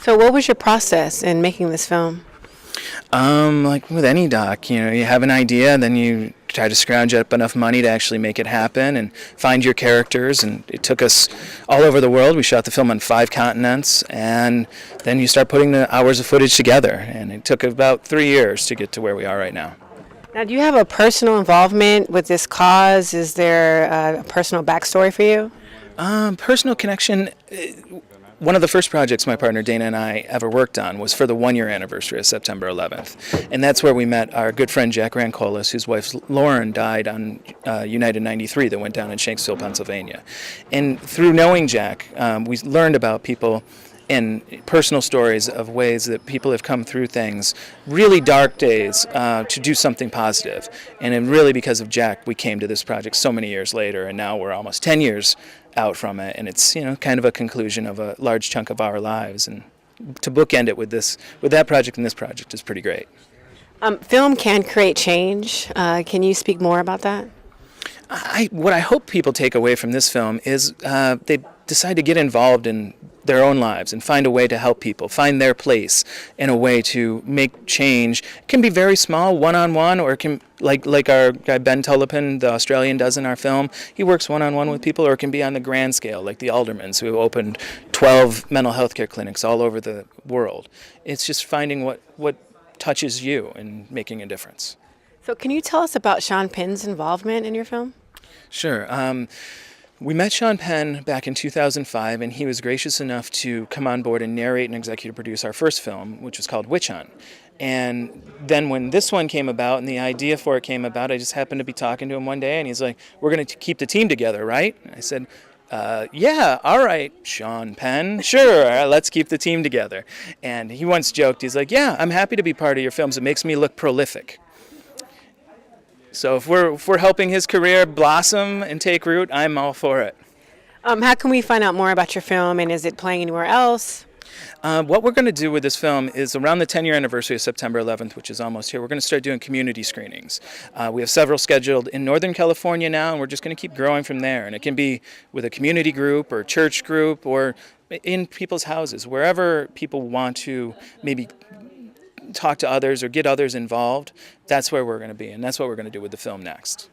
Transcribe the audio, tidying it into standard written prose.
So what was your process in making this film? Like with any doc, you have an idea, then you try to scrounge up enough money to actually make it happen and find your characters. And it took us all over the world. We shot the film on 5 continents, and then you start putting the hours of footage together. And it took about 3 years to get to where we are right now. Now, do you have a personal involvement with this cause? Is there a personal backstory for you? Personal connection. One of the first projects my partner Dana and I ever worked on was for the 1-year anniversary of September 11th. And that's where we met our good friend Jack Rancolis, whose wife Lauren died on United 93 that went down in Shanksville, Pennsylvania. And through knowing Jack, we learned about people and personal stories of ways that people have come through things, really dark days, to do something positive. And then really because of Jack, we came to this project so many years later, and now we're almost 10 years out from it, and it's kind of a conclusion of a large chunk of our lives. And to bookend it with that project and this project is pretty great. Film can create change. Can you speak more about that? What I hope people take away from this film is they decide to get involved in their own lives and find a way to help people, find their place in a way to make change. It can be very small, one-on-one, or it can, like our guy Ben Tullipin, the Australian, does in our film. He works one-on-one with people, or it can be on the grand scale, like the Aldermans, who opened 12 mental health care clinics all over the world. It's just finding what touches you and making a difference. So can you tell us about Sean Penn's involvement in your film? Sure. We met Sean Penn back in 2005, and he was gracious enough to come on board and narrate and executive produce our first film, which was called Witch Hunt. And then when this one came about and the idea for it came about, I just happened to be talking to him one day, and he's like, "We're going to keep the team together, right?" And I said, "Yeah, all right, Sean Penn, sure, let's keep the team together." And he once joked, he's like, "Yeah, I'm happy to be part of your films. It makes me look prolific." So if we're helping his career blossom and take root, I'm all for it. How can we find out more about your film, and is it playing anywhere else? What we're going to do with this film is around the 10-year anniversary of September 11th, which is almost here, we're going to start doing community screenings. We have several scheduled in Northern California now, and we're just going to keep growing from there. And it can be with a community group or church group or in people's houses, wherever people want to maybe talk to others or get others involved. That's where we're going to be, and that's what we're going to do with the film next.